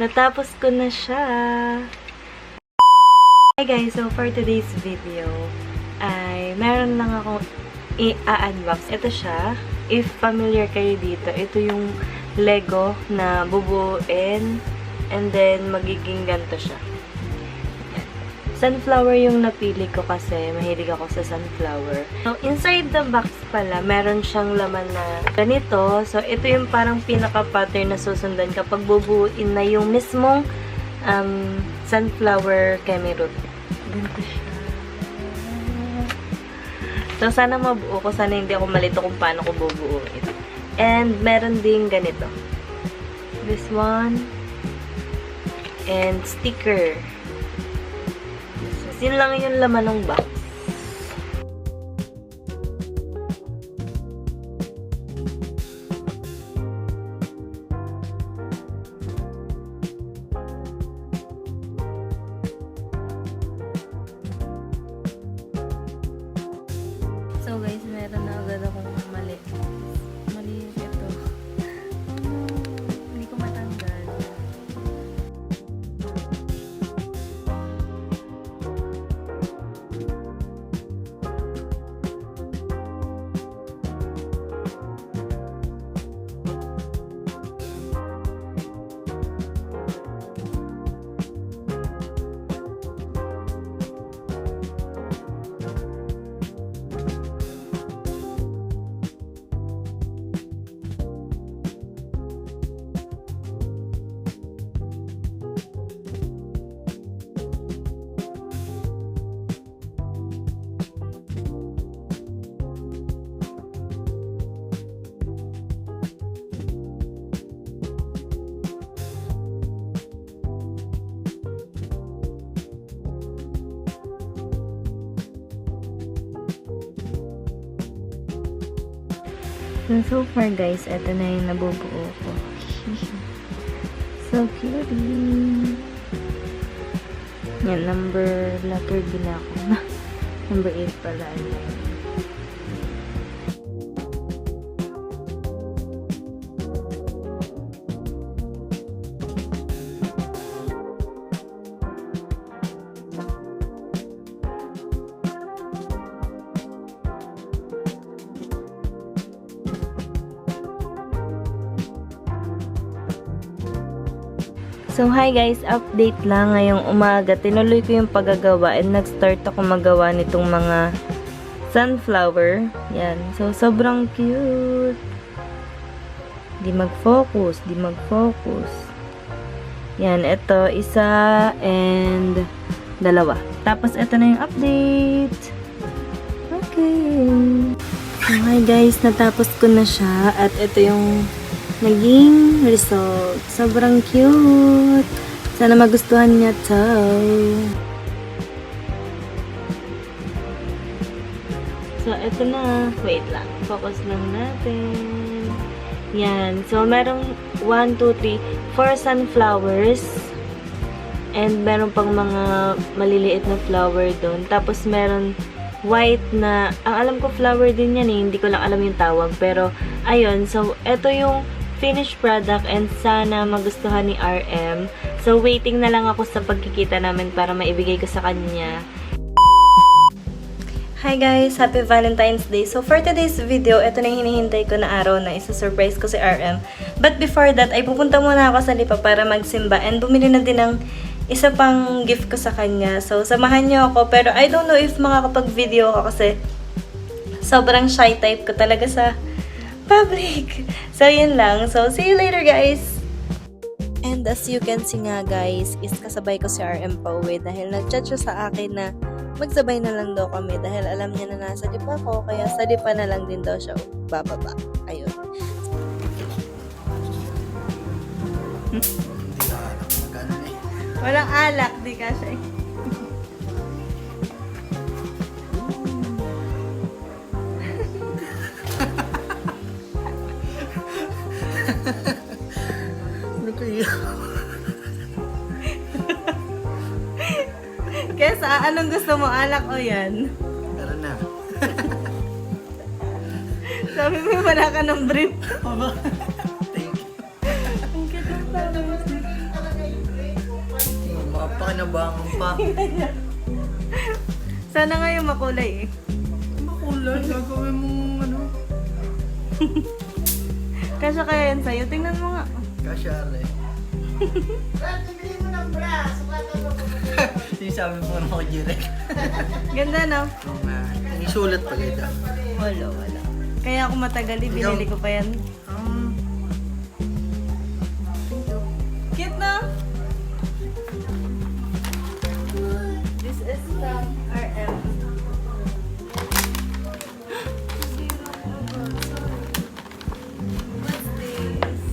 Natapos ko na siya. Hi guys, so for today's video, ay meron lang akong i-unbox. Ito siya. If familiar kayo dito, ito yung Lego na bubuuin and then magiging ganito siya. Sunflower yung napili ko kasi mahilig ako sa sunflower. So, inside the box pala, meron siyang laman na ganito. So, ito yung parang pinaka-pattern na susundan kapag bubuuin na yung mismong sunflower kemiroot. Ganito siya. So, sana mabuo ko. Sana hindi ako malito kung paano ko bubuuin. And, meron ding ganito. This one. And, sticker. Yun lang yung laman ng box. So guys, meron na agad akong mali. Mali ito. Hindi ko matanggal. So far guys, ito na yung nabubuo ko. So cute. Yan, letter B na ako. Number 8 pala. So, hi guys, update lang ngayong umaga. Tinuloy ko yung paggagawa and nag-start ako magawa nitong mga sunflower. Yan. So, sobrang cute. Di mag-focus. Yan, ito, isa and dalawa. Tapos, ito na yung update. Okay. So, hi guys, natapos ko na siya at ito yung naging result. Sobrang cute. Sana magustuhan niya to. So, eto na. Wait lang. Focus lang natin. Yan. So, merong 1, 2, 3, 4 sunflowers. And meron pang mga maliliit na flower doon. Tapos, meron white na, ang alam ko flower din yan eh. Hindi ko lang alam yung tawag. Pero, ayun. So, eto yung finished product and sana magustuhan ni RM. So, waiting na lang ako sa pagkikita namin para maibigay ko sa kanya. Hi guys! Happy Valentine's Day! So, for today's video, ito na yung hinihintay ko na araw na isa-surprise ko si RM. But before that, ay pupunta muna ako sa Lipa para magsimba and bumili na din ng isa pang gift ko sa kanya. So, samahan niyo ako. Pero I don't know if makakapag-video ako kasi sobrang shy type ko talaga sa public. So, yun lang. So, see you later, guys! And as you can see nga, guys, is kasabay ko si RM pa uwi dahil nag-chat siya sa akin na magsabay na lang daw kami dahil alam niya na nasa Lipa ko, kaya sa Lipa na lang din daw siya bababa. Ayun. Walang alak, di ka siya. Kesa, anong gusto mo? Alak o yan? Tara na. Sabi mo, wala ka ng brief. Thank you. Ang cute ng flowers. Inabangan pa. Sana ngayon makulay eh. Makulay, gagawin mong ano. Kasya kaya yan sa'yo. Tingnan mo nga. Kasyari. Sinasabi mo na ako, Jirek. Ganda no? May sulat pa ito. Wala. Kaya ako matagal binili ko pa yan. Cute na? This is from RM. What's this?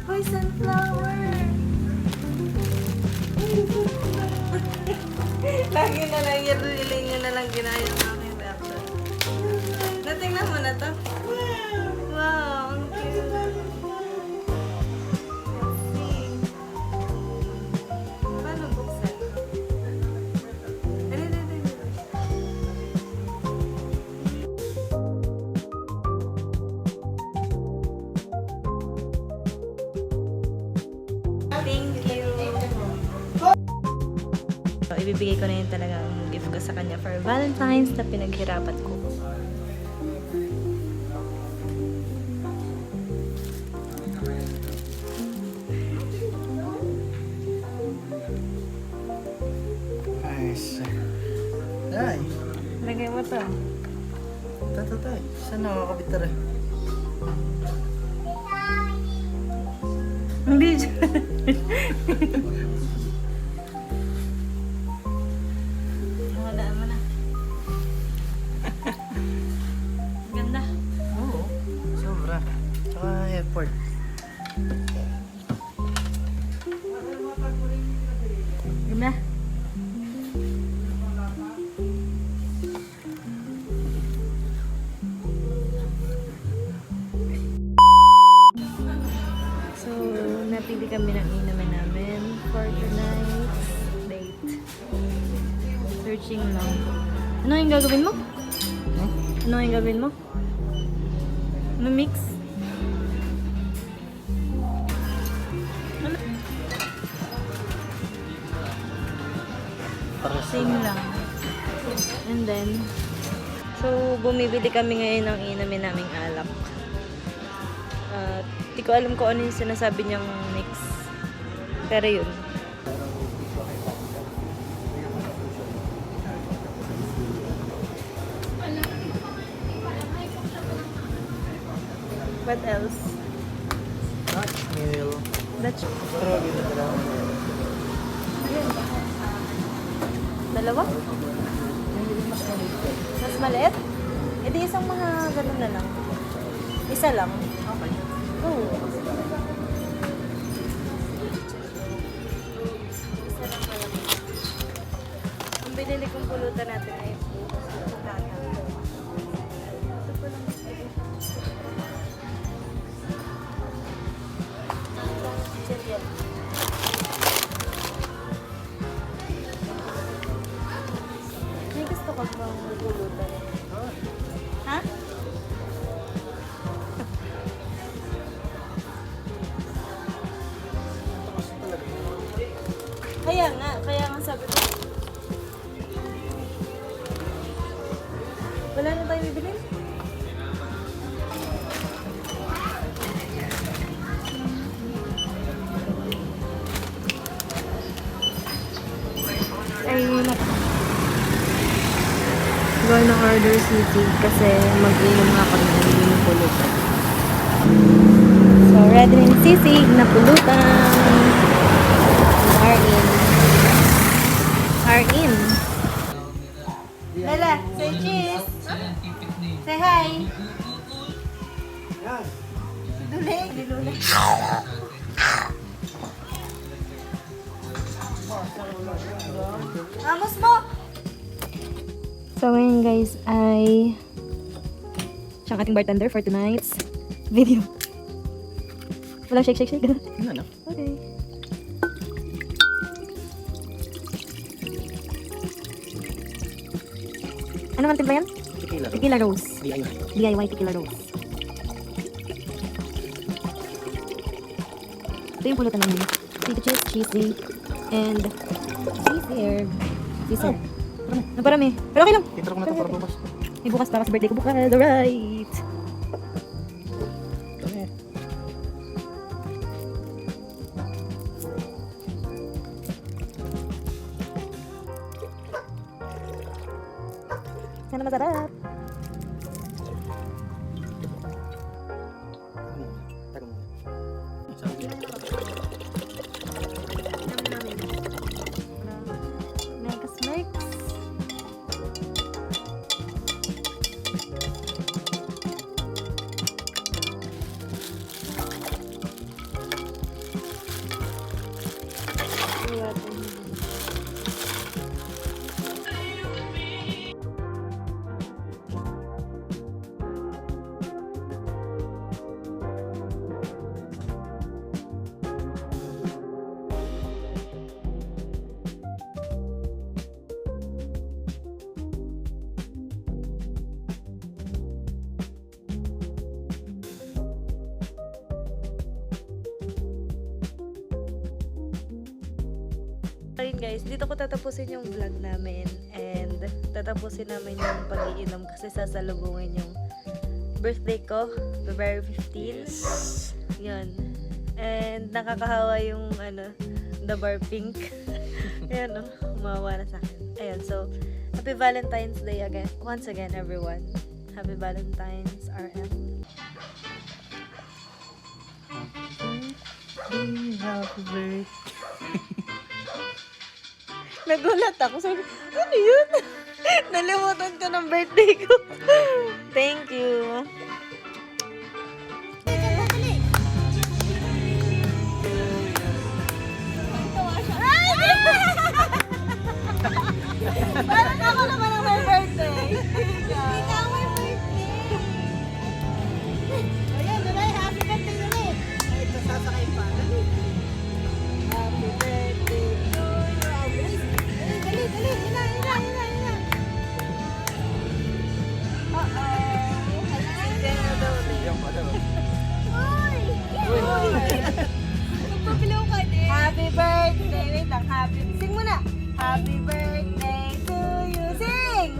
Hoy, sunflower! Lagi na lang yung rili nyo na lang ginaya ng aking reaction. Natingnan mo na to? Wow, ang cute. Let's see. Paano buksan? Dali. Thank you. So, ibibigay ko na yun talaga ang gift ko sa kanya for Valentine's na pinaghirapan ko. Nice. Tay. Lagay mo to. Tay. Saan nakakabit tara? Hindi. Nakadaan mo na. Ganda. Oo. Sobra. Tsaka effort. Ganda. So, napili kami ng inumin namin for tonight's date. Searching lang. Ano yung gagawin mo? Ano yung gagawin mo? Mix? Ano? Same lang. And then, so, bumibili kami ngayon ng inumin naming alak. Di ko alam kung ano yung sinasabi niyang mix. Pero yun. What else? Dutch meal. Dutch. Strawberry na talaga. Ayun. Dalawa? Mas maliit. Mas maliit? E di isang mga ganun na lang. Isa lang. Okay. Oo. Isa lang pala. Ang binili kong pulutan natin ay tata. Ito pa lang. Cereal. May gusto ka bang pulutan? Ha? Kaya nga sabi ko. Wala na tayo bibilin? Ay, going ng order city kasi mag-inom nga kami ng pulutan. So, ready na yung sisig na pulutan. Are in. Lala, say cheese. Say hi. Dule. Amos mo! So ngayon guys ay siyang ating bartender for tonight's video. Walang shake. Ano na? Okay. Ano man timpla yan? Tequila. Tequila Rose. DIY. DIY Tequila Rose. Ito yung pulutan namin. Potato chips, cheesy, and cheese here. Naparami. Pero okay lang. Intro ko na ito para bukas. May bukas para sa birthday ko bukas. Alright. Kami. Sana masarap. Tago muna. Sabi. Mix. Ayun guys, dito ko tatapusin yung vlog namin and tatapusin namin yung pag-iinom kasi sasalubungin yung birthday ko, February 15. Yun. And nakakahawa yung the bar pink. Ayan umawa na sa akin. Ayun, so happy Valentine's Day again. Once again everyone. Happy Valentine's RM. Happy birthday. Nagulat ako. Sabi, ano yun? Nalimutan ko ng birthday ko. Thank you. Parang ako naman ang may birthday. Ikaw may birthday. Ayan, Nalay, happy birthday ulit. Ay, ito sasakay pa. Happy birthday to you. Dali, ina. Yung pala. Magpapilaw ka din. Happy birthday. Wait lang, sing mo na. Happy birthday to you. Sing!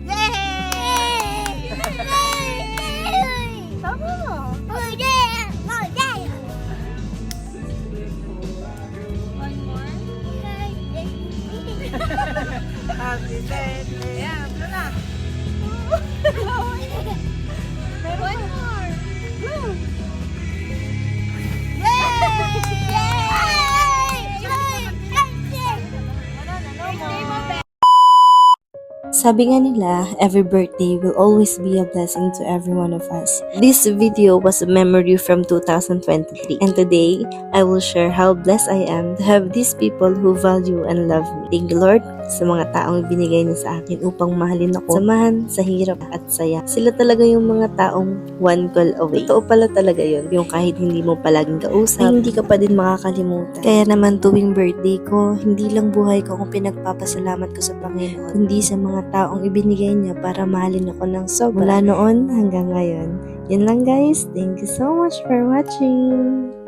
Yay! Tama mo. One more. Happy birthday. Yeah, blow na. One more. Blow. Sabi nga nila, every birthday will always be a blessing to every one of us. This video was a memory from 2023 and today, I will share how blessed I am to have these people who value and love me. Thank you Lord sa mga taong binigay niya sa akin upang mahalin ako, samahan sa hirap at saya. Sila talaga yung mga taong one call away. Totoo pala talaga yun, yung kahit hindi mo palaging kausap, ay hindi ka pa din makakalimutan. Kaya naman tuwing birthday ko, hindi lang buhay ko kung pinagpapasalamat ko sa Panginoon, kundi sa mga taong ibinigay niya para mahalin ako ng sobra. Mula noon hanggang ngayon. Yun lang guys. Thank you so much for watching.